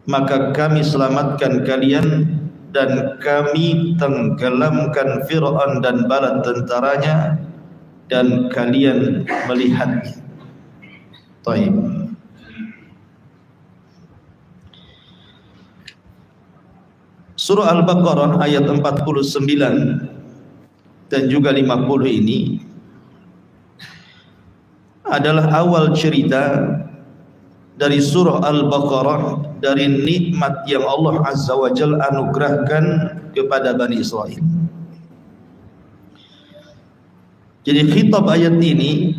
maka kami selamatkan kalian dan kami tenggelamkan Fir'aun dan bala tentaranya dan kalian melihatnya. Taib. Surah Al-Baqarah ayat 49 dan juga 50 ini adalah awal cerita dari surah Al-Baqarah, dari nikmat yang Allah Azza wa Jalla anugerahkan kepada Bani Israel. Jadi khitab ayat ini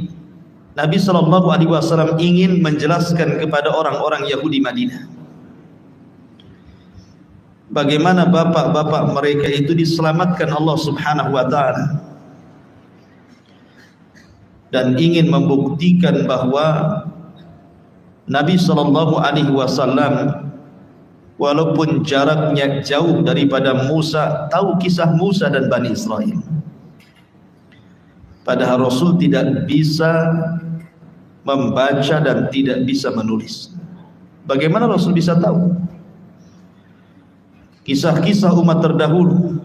Nabi SAW ingin menjelaskan kepada orang-orang Yahudi Madinah bagaimana bapak-bapak mereka itu diselamatkan Allah Subhanahu wa ta'ala, dan ingin membuktikan bahwa Nabi SAW walaupun jaraknya jauh daripada Musa, tahu kisah Musa dan Bani Israel, padahal Rasul tidak bisa membaca dan tidak bisa menulis. Bagaimana Rasul bisa tahu kisah-kisah umat terdahulu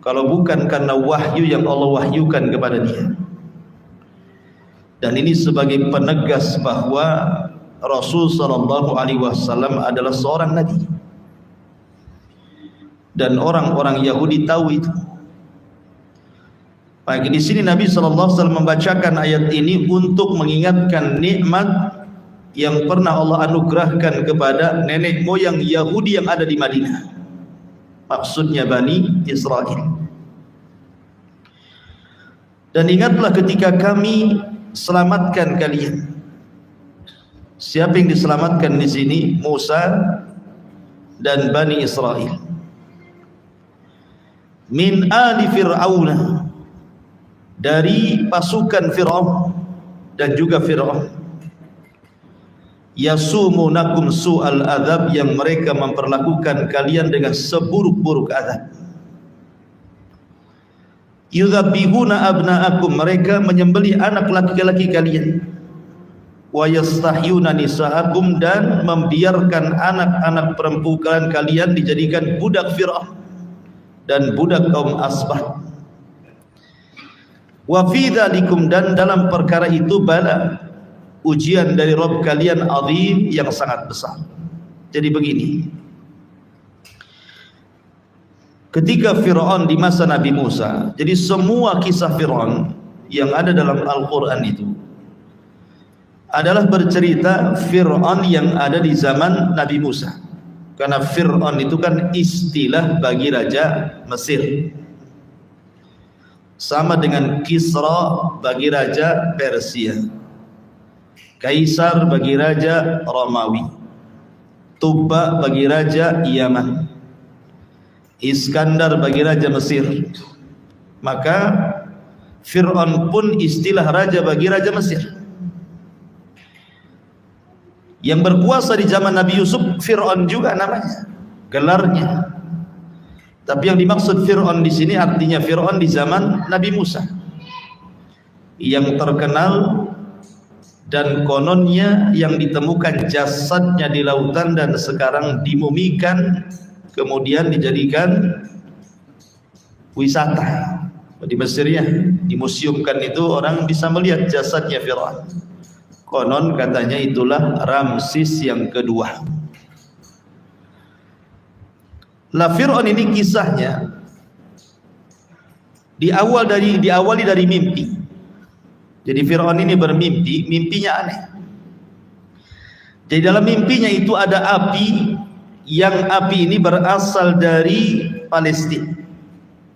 kalau bukan karena wahyu yang Allah wahyukan kepada dia? Dan ini sebagai penegas bahwa Rasul SAW adalah seorang nabi, dan orang-orang Yahudi tahu itu. Maka di sini Nabi SAW membacakan ayat ini untuk mengingatkan nikmat yang pernah Allah anugerahkan kepada nenek moyang Yahudi yang ada di Madinah, maksudnya Bani Israel. Dan ingatlah ketika kami selamatkan kalian. Siapa yang diselamatkan di sini? Musa dan Bani Israel. Min ali Fir'aun, dari pasukan Fir'aun dan juga Fir'aun. Yasumunakum su'al azab, yang mereka memperlakukan kalian dengan seburuk-buruk azab. Yudzabihuna abna'akum, mereka menyembelih anak laki-laki kalian. Wa yastahyuna nisa'akum, dan membiarkan anak-anak perempuan kalian dijadikan budak Fir'aun dan budak kaum Asbat. Wa fi dzalikum, dan dalam perkara itu bala, ujian dari Rabb kalian, azim, yang sangat besar. Jadi begini, ketika Fir'aun di masa Nabi Musa, jadi semua kisah Fir'aun yang ada dalam Al-Quran itu adalah bercerita Fir'aun yang ada di zaman Nabi Musa. Karena Fir'aun itu kan istilah bagi raja Mesir, sama dengan Kisra bagi raja Persia, Kaisar bagi raja Romawi, Tubba bagi raja Yaman, Iskandar bagi raja Mesir. Maka Fir'aun pun istilah raja bagi raja Mesir. Yang berkuasa di zaman Nabi Yusuf Fir'aun juga namanya, gelarnya. Tapi yang dimaksud Fir'aun di sini artinya Fir'aun di zaman Nabi Musa, yang terkenal dan kononnya yang ditemukan jasadnya di lautan dan sekarang dimumikan, kemudian dijadikan wisata di Mesir ya, dimuseumkan, itu orang bisa melihat jasadnya Fir'aun. Konon katanya itulah Ramses yang kedua. Lah Fir'aun ini kisahnya diawali dari mimpi. Jadi Fir'aun ini bermimpi, mimpinya aneh. Jadi dalam mimpinya itu ada api, yang api ini berasal dari Palestina,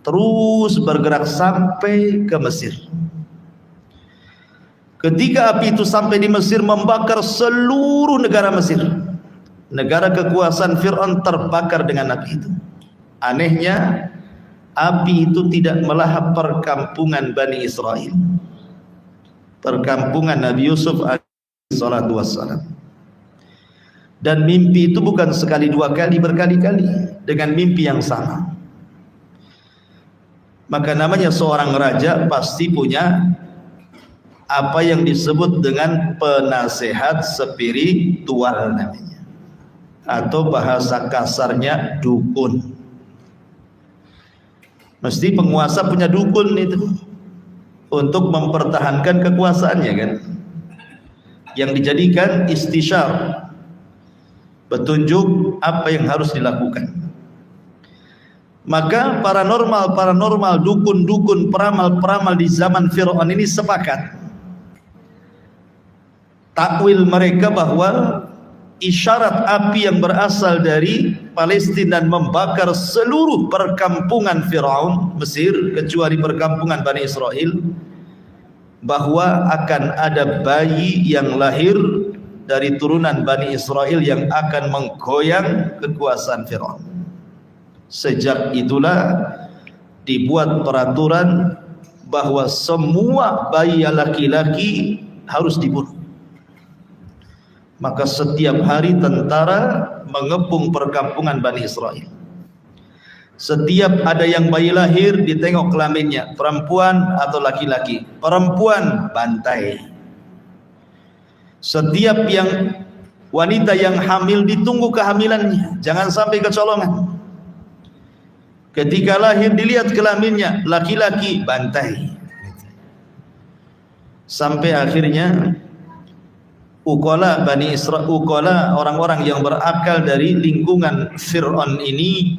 terus bergerak sampai ke Mesir. Ketika api itu sampai di Mesir, membakar seluruh negara Mesir. Negara kekuasaan Fir'aun terbakar dengan api itu. Anehnya, api itu tidak melahap perkampungan Bani Israel, perkampungan Nabi Yusuf alaihi salatu wassalam. Dan mimpi itu bukan sekali dua kali, berkali-kali dengan mimpi yang sama. Maka namanya seorang raja pasti punya apa yang disebut dengan penasehat spiritual namanya, atau bahasa kasarnya dukun. Mesti penguasa punya dukun itu untuk mempertahankan kekuasaannya kan, yang dijadikan istisyar, petunjuk apa yang harus dilakukan. Maka paranormal, dukun-dukun, peramal-peramal di zaman Fir'aun ini sepakat, takwil mereka bahwa isyarat api yang berasal dari Palestina dan membakar seluruh perkampungan Fir'aun Mesir kecuali perkampungan Bani Israel, bahwa akan ada bayi yang lahir dari turunan Bani Israel yang akan menggoyang kekuasaan Fir'aun. Sejak itulah dibuat peraturan bahwa semua bayi laki-laki harus dibunuh. Maka setiap hari tentara mengepung perkampungan Bani Israel. Setiap ada yang bayi lahir, ditengok kelaminnya, perempuan atau laki-laki. Perempuan bantai. Setiap yang wanita yang hamil ditunggu kehamilannya, jangan sampai kecolongan. Ketika lahir dilihat kelaminnya, laki-laki bantai. Sampai akhirnya ukala Bani Israel, ukala orang-orang yang berakal dari lingkungan Fir'aun ini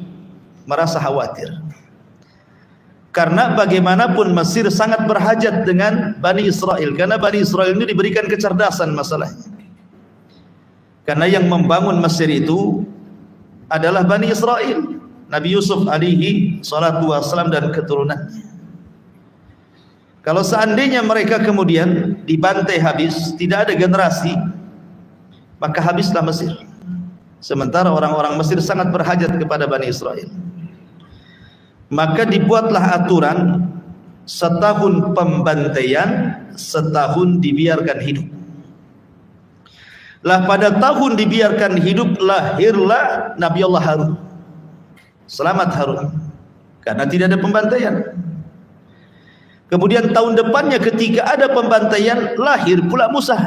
merasa khawatir. Karena bagaimanapun Mesir sangat berhajat dengan Bani Israel, karena Bani Israel ini diberikan kecerdasan masalahnya. Karena yang membangun Mesir itu adalah Bani Israel, Nabi Yusuf alaihi salatu wassalam dan keturunannya. Kalau seandainya mereka kemudian dibantai habis, tidak ada generasi, maka habislah Mesir. Sementara orang-orang Mesir sangat berhajat kepada Bani Israel. Maka dibuatlah aturan, setahun pembantaian, setahun dibiarkan hidup. Lah pada tahun dibiarkan hidup lahirlah Nabi Allah Harun. Selamat Harun, karena tidak ada pembantaian. Kemudian tahun depannya ketika ada pembantaian, lahir pula Musa.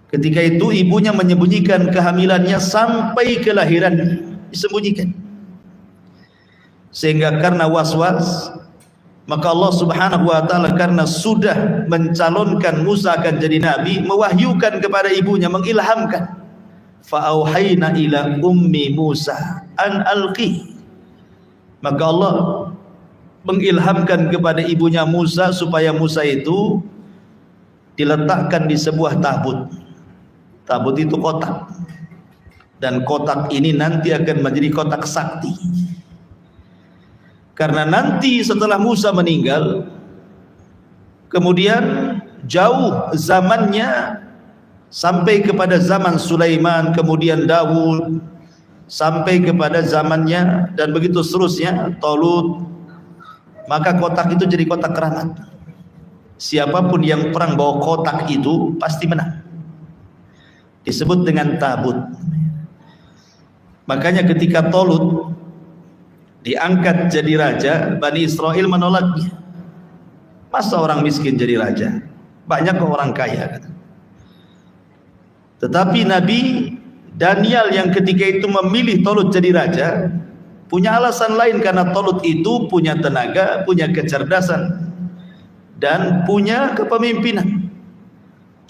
Ketika itu ibunya menyembunyikan kehamilannya sampai kelahiran, disembunyikan. Sehingga karena was-was, maka Allah Subhanahu wa taala karena sudah mencalonkan Musa akan jadi nabi, mewahyukan kepada ibunya, mengilhamkan. Fa'auhayna ila ummi Musa an alqi. Maka Allah mengilhamkan kepada ibunya Musa supaya Musa itu diletakkan di sebuah tabut. Tabut itu kotak, dan kotak ini nanti akan menjadi kotak sakti. Karena nanti setelah Musa meninggal, kemudian jauh zamannya sampai kepada zaman Sulaiman, kemudian Daud, sampai kepada zamannya dan begitu seterusnya Talut, maka kotak itu jadi kotak keramat. Siapapun yang perang bawa kotak itu pasti menang. Disebut dengan tabut. Makanya ketika Talut diangkat jadi raja, Bani Israel menolaknya. Masa orang miskin jadi raja? Banyak orang kaya. Tetapi Nabi Daniel yang ketika itu memilih Talut jadi raja, punya alasan lain, karena Talut itu punya tenaga, punya kecerdasan, dan punya kepemimpinan.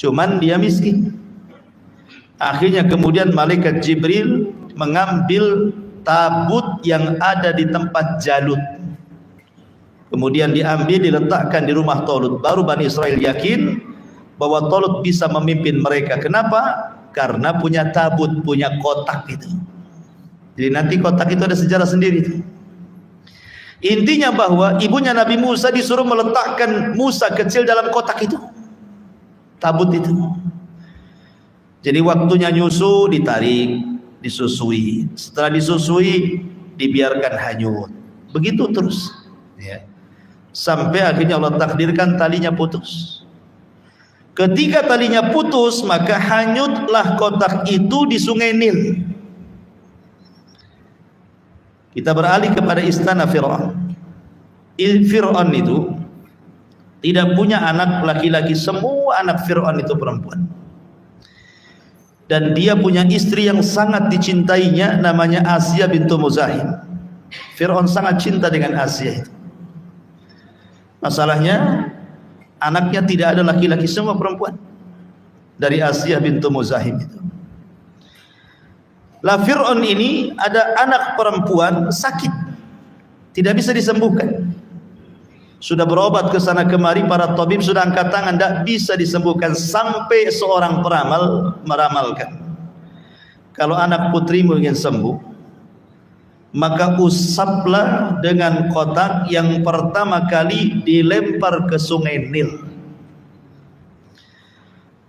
Cuman dia miskin. Akhirnya kemudian malaikat Jibril mengambil tabut yang ada di tempat Jalut. Kemudian diambil, diletakkan di rumah Talut. Baru Bani Israel yakin bahwa Talut bisa memimpin mereka. Kenapa? Karena punya tabut, punya kotak itu. Jadi nanti kotak itu ada sejarah sendiri. Intinya bahwa ibunya Nabi Musa disuruh meletakkan Musa kecil dalam kotak itu, tabut itu. Jadi waktunya nyusu, ditarik, disusui. Setelah disusui, dibiarkan hanyut. Begitu terus, ya. Sampai akhirnya Allah takdirkan talinya putus. Ketika talinya putus, maka hanyutlah kotak itu di Sungai Nil. Kita beralih kepada istana Fir'aun. Fir'aun itu tidak punya anak laki-laki, semua anak Fir'aun itu perempuan. Dan dia punya istri yang sangat dicintainya, namanya Asia bintu Muzahim. Fir'aun sangat cinta dengan Asia itu. Masalahnya anaknya tidak ada laki-laki, semua perempuan dari Asia bintu Muzahim itu. Lah Fir'aun ini ada anak perempuan sakit, tidak bisa disembuhkan. Sudah berobat ke sana kemari, para tabib sudah angkat tangan, tidak bisa disembuhkan. Sampai seorang peramal meramalkan, kalau anak putrimu ingin sembuh, maka usaplah dengan kotak yang pertama kali dilempar ke sungai Nil.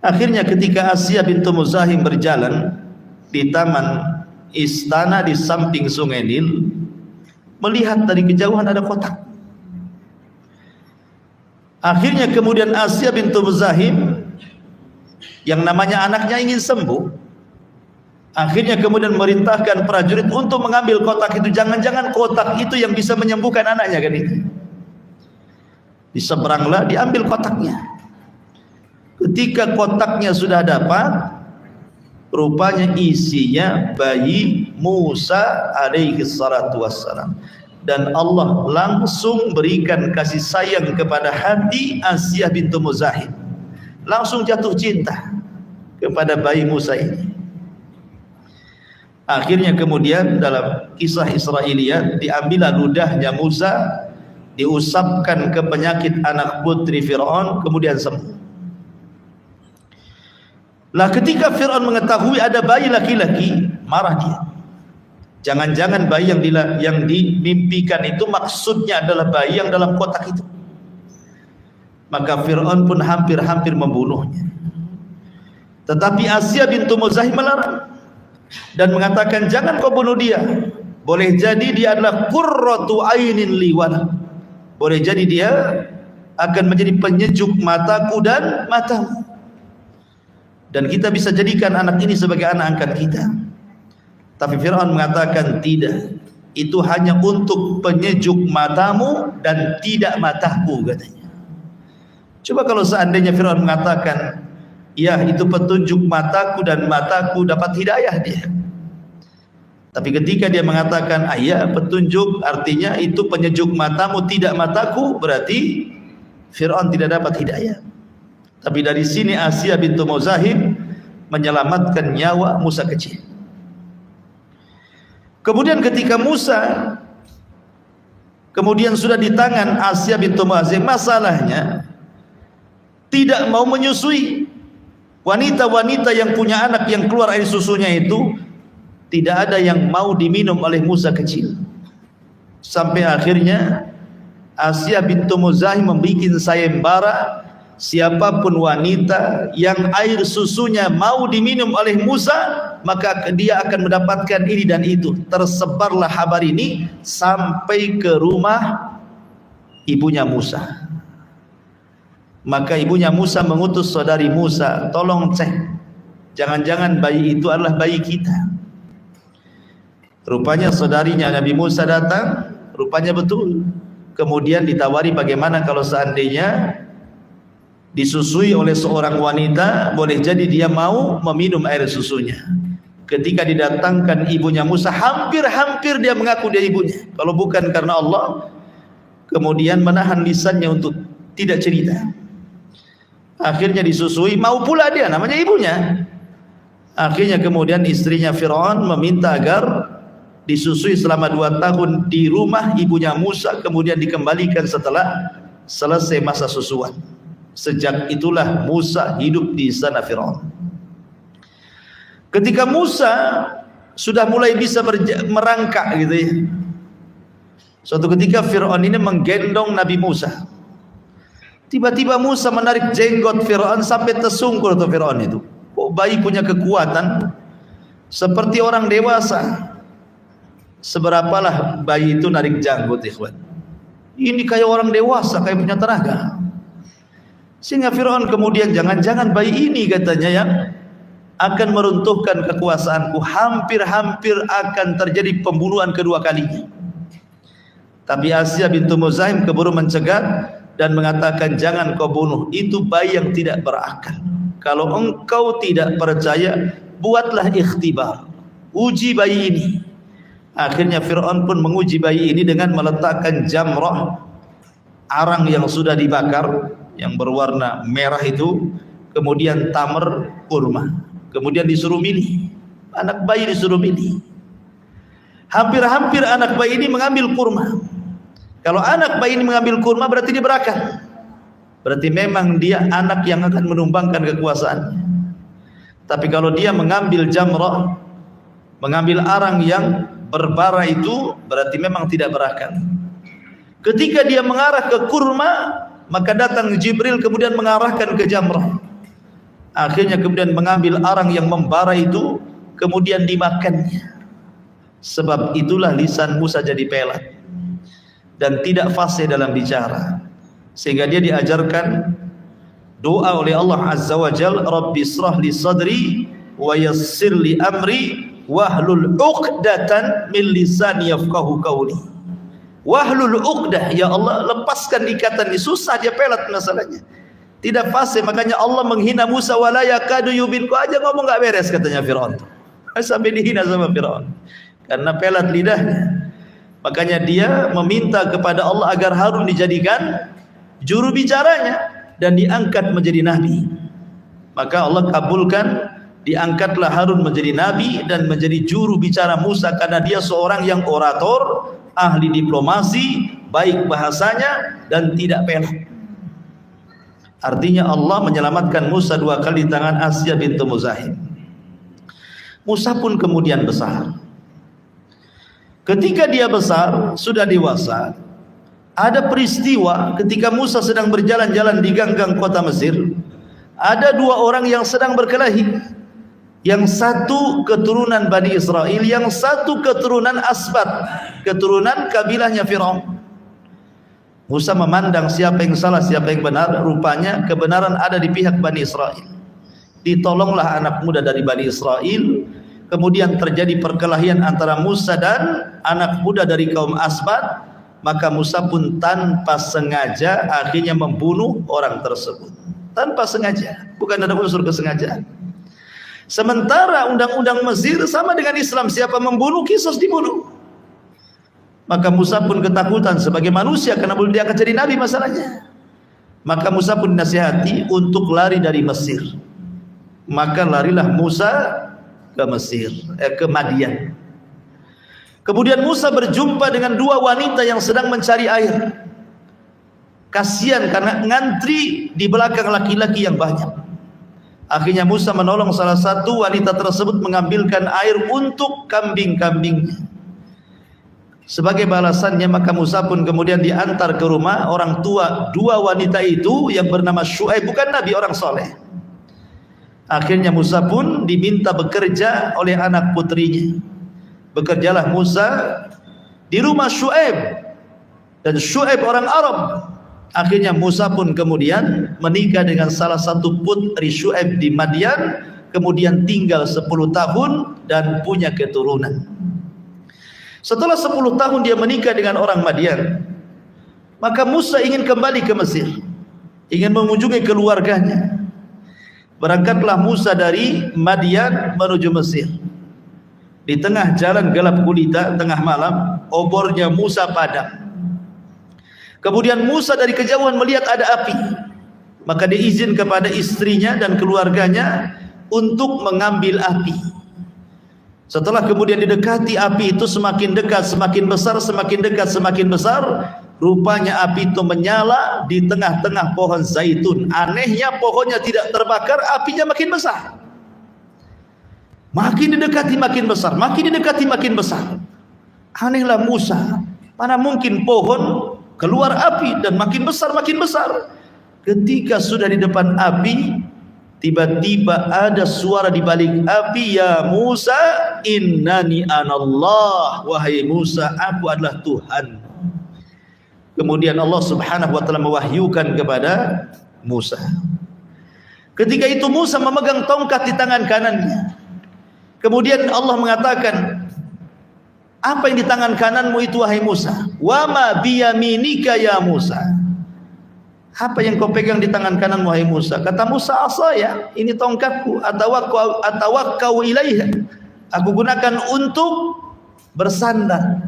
Akhirnya ketika Asia bintu Muzahim berjalan di taman istana di samping sungai Nil, melihat dari kejauhan ada kotak. Akhirnya kemudian Asia bintu Muzahim yang namanya anaknya ingin sembuh, akhirnya kemudian merintahkan prajurit untuk mengambil kotak itu. Jangan-jangan kotak itu yang bisa menyembuhkan anaknya kan itu. Diseberanglah, diambil kotaknya. Ketika kotaknya sudah dapat, rupanya isinya bayi Musa alaihi salatu wassalam. Dan Allah langsung berikan kasih sayang kepada hati Asia bintu Muzahim, langsung jatuh cinta kepada bayi Musa ini. Akhirnya kemudian dalam kisah Israiliyat, diambillah ludahnya Musa, diusapkan ke penyakit anak putri Fir'aun, kemudian sembuh. Lah ketika Fir'aun mengetahui ada bayi laki-laki, marah dia. Jangan-jangan bayi yang dimimpikan itu maksudnya adalah bayi yang dalam kotak itu. Maka Fir'aun pun hampir-hampir membunuhnya. Tetapi Asia bintu Muzahim melarang dan mengatakan, jangan kau bunuh dia. Boleh jadi dia adalah qurratu ainin liwala. Boleh jadi dia akan menjadi penyejuk mataku dan matamu. Dan kita bisa jadikan anak ini sebagai anak angkat kita. Tapi Fir'aun mengatakan tidak, itu hanya untuk penyejuk matamu dan tidak mataku, katanya. Coba kalau seandainya Fir'aun mengatakan, ya itu petunjuk mataku dan mataku dapat hidayah dia. Tapi ketika dia mengatakan, ya petunjuk artinya itu penyejuk matamu tidak mataku, berarti Fir'aun tidak dapat hidayah. Tapi dari sini Asia bintu Muzahim menyelamatkan nyawa Musa kecil. Kemudian ketika Musa kemudian sudah di tangan Asia bintu Muzahim, masalahnya tidak mau menyusui. Wanita-wanita yang punya anak yang keluar air susunya itu tidak ada yang mau diminum oleh Musa kecil. Sampai akhirnya Asia bintu Muzahim membuat sayembara, siapapun wanita yang air susunya mau diminum oleh Musa, maka dia akan mendapatkan ini dan itu. Tersebarlah kabar ini sampai ke rumah ibunya Musa. Maka ibunya Musa mengutus saudari Musa, tolong cek, jangan-jangan bayi itu adalah bayi kita. Rupanya saudarinya Nabi Musa datang, rupanya betul. Kemudian ditawari bagaimana kalau seandainya disusui oleh seorang wanita, boleh jadi dia mau meminum air susunya. Ketika didatangkan ibunya Musa, hampir-hampir dia mengaku dia ibunya. Kalau bukan karena Allah, kemudian menahan lisannya untuk tidak cerita. Akhirnya disusui, mau pula dia, namanya ibunya. Akhirnya kemudian istrinya Fir'aun meminta agar disusui selama 2 tahun di rumah ibunya Musa, kemudian dikembalikan setelah selesai masa susuan. Sejak itulah Musa hidup di istana Fir'aun. Ketika Musa sudah mulai bisa merangkak gitu ya, suatu ketika Fir'aun ini menggendong Nabi Musa. Tiba-tiba Musa menarik jenggot Fir'aun sampai tersungkur tuh Fir'aun itu. Kok bayi punya kekuatan seperti orang dewasa? Seberapalah bayi itu narik janggut, ikhwan? Ini kayak orang dewasa, kayak punya tenaga. Sehingga Fir'aun kemudian, jangan-jangan bayi ini katanya yang akan meruntuhkan kekuasaanku. Hampir-hampir akan terjadi pembunuhan kedua kalinya. Tapi Asia bintu Muzahim keburu mencegat dan mengatakan jangan kau bunuh, itu bayi yang tidak berakal. Kalau engkau tidak percaya, buatlah ikhtibar, uji bayi ini. Akhirnya Fir'aun pun menguji bayi ini dengan meletakkan jamrah, arang yang sudah dibakar yang berwarna merah itu, kemudian tamar, kurma, kemudian disuruh milih. Anak bayi disuruh milih. Hampir-hampir anak bayi ini mengambil kurma. Kalau anak bayi ini mengambil kurma berarti dia berakal. Berarti memang dia anak yang akan menumbangkan kekuasaannya. Tapi kalau dia mengambil jamrah, mengambil arang yang berbara itu, berarti memang tidak berakal. Ketika dia mengarah ke kurma, maka datang Jibril kemudian mengarahkan ke jamrah. Akhirnya kemudian mengambil arang yang membara itu, kemudian dimakannya. Sebab itulah lisan Musa jadi pelat dan tidak fasih dalam bicara, sehingga dia diajarkan doa oleh Allah Azza wa Jalla, Rabbi israh li sadri wa yassir li amri wahlul 'uqdatan min lisani yafqahu qawli. Wahlul 'uqdah, ya Allah lepaskan ikatan ini. Susah, dia pelat masalahnya, tidak fasih. Makanya Allah menghina Musa, wala yakadu yubin, kau aja ngomong enggak beres katanya Firaun. Sampai dihina sama Firaun karena pelat lidahnya. Makanya dia meminta kepada Allah agar Harun dijadikan juru bicaranya dan diangkat menjadi nabi. Maka Allah kabulkan, diangkatlah Harun menjadi nabi dan menjadi juru bicara Musa, karena dia seorang yang orator, ahli diplomasi, baik bahasanya dan tidak pelat. Artinya Allah menyelamatkan Musa 2 kali di tangan Asya bintu Muzahim. Musa pun kemudian besar. Ketika dia besar, sudah dewasa, ada peristiwa ketika Musa sedang berjalan-jalan di gang-gang kota Mesir. Ada 2 orang yang sedang berkelahi. Yang satu keturunan Bani Israel, yang satu keturunan Asbat, keturunan kabilahnya Firaun. Musa memandang siapa yang salah, siapa yang benar. Rupanya kebenaran ada di pihak Bani Israel. Ditolonglah anak muda dari Bani Israel. Kemudian terjadi perkelahian antara Musa dan anak muda dari kaum Asbat. Maka Musa pun tanpa sengaja akhirnya membunuh orang tersebut. Tanpa sengaja, bukan ada unsur kesengajaan. Sementara undang-undang Mesir sama dengan Islam, siapa membunuh kisos dibunuh. Maka Musa pun ketakutan sebagai manusia, karena belum dia akan jadi nabi masalahnya. Maka Musa pun dinasihati untuk lari dari Mesir. Maka larilah Musa ke Mesir, ke Madian. Kemudian Musa berjumpa dengan 2 wanita yang sedang mencari air. Kasihan karena ngantri di belakang laki-laki yang banyak. Akhirnya Musa menolong salah satu wanita tersebut mengambilkan air untuk kambing-kambingnya. Sebagai balasannya, maka Musa pun kemudian diantar ke rumah orang tua 2 wanita itu yang bernama Syuaib, bukan nabi, orang soleh. Akhirnya Musa pun diminta bekerja oleh anak putrinya. Bekerjalah Musa di rumah Syuaib, dan Syuaib orang Arab. Akhirnya Musa pun kemudian menikah dengan salah satu putri Syuaib di Madian, kemudian tinggal 10 tahun dan punya keturunan. Setelah 10 tahun dia menikah dengan orang Madian, maka Musa ingin kembali ke Mesir, ingin mengunjungi keluarganya. Berangkatlah Musa dari Madian menuju Mesir. Di tengah jalan gelap gulita, tengah malam, obornya Musa padam. Kemudian Musa dari kejauhan melihat ada api. Maka dia izin kepada istrinya dan keluarganya untuk mengambil api. Setelah kemudian didekati, api itu semakin dekat, semakin besar, semakin dekat, semakin besar. Rupanya api itu menyala di tengah-tengah pohon zaitun. Anehnya pohonnya tidak terbakar, apinya makin besar. Makin didekati makin besar, makin didekati makin besar. Anehlah Musa, mana mungkin pohon keluar api dan makin besar makin besar. Ketika sudah di depan api, tiba-tiba ada suara di balik api, ya Musa, innani anallah, wahai Musa, aku adalah Tuhan. Kemudian Allah Subhanahu wa taala mewahyukan kepada Musa. Ketika itu Musa memegang tongkat di tangan kanannya. Kemudian Allah mengatakan, apa yang di tangan kananmu itu wahai Musa? Wa ma biyaminika ya Musa. Apa yang kau pegang di tangan kanan wahai Musa? Kata Musa, asaya, ini tongkatku, atawakkau ilaiha. Aku gunakan untuk bersandar,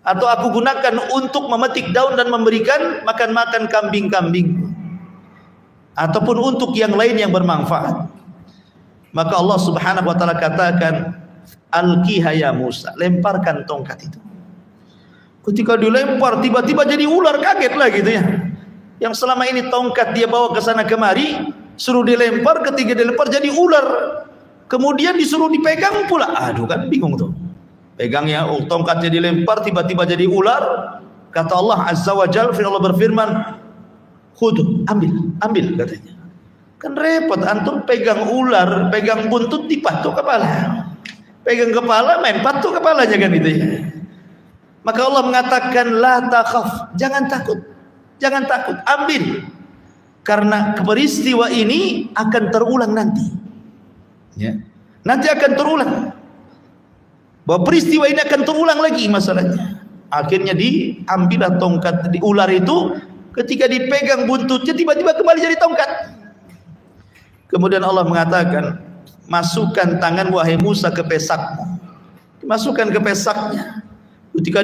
atau aku gunakan untuk memetik daun dan memberikan makan-makan kambing-kambing, ataupun untuk yang lain yang bermanfaat. Maka Allah Subhanahu wa taala katakan, alqiha ya Musa, lemparkan tongkat itu. Ketika dilempar tiba-tiba jadi ular, kaget lah gitu ya. Yang selama ini tongkat dia bawa ke sana kemari, suruh dilempar, ketika dilempar jadi ular. Kemudian disuruh dipegang pula. Aduh, kan bingung tuh. Pegangnya, tongkatnya dilempar, tiba-tiba jadi ular. Kata Allah Azza wa Jalla, Allah berfirman, khudh, ambil katanya. Kan repot, antum pegang ular, pegang buntut, dipatuk kepala. Pegang kepala, main patuk kepalanya kan itu ya. Maka Allah mengatakan, la takhaf, jangan takut. Jangan takut, ambil. Karena peristiwa ini akan terulang nanti. Ya. Nanti akan terulang. Bahwa peristiwa ini akan terulang lagi masalahnya. Akhirnya diambillah tongkat di ular itu, ketika dipegang buntutnya tiba-tiba kembali jadi tongkat. Kemudian Allah mengatakan, masukkan tangan wahai Musa ke pesakmu. Masukkan ke pesaknya. Ketika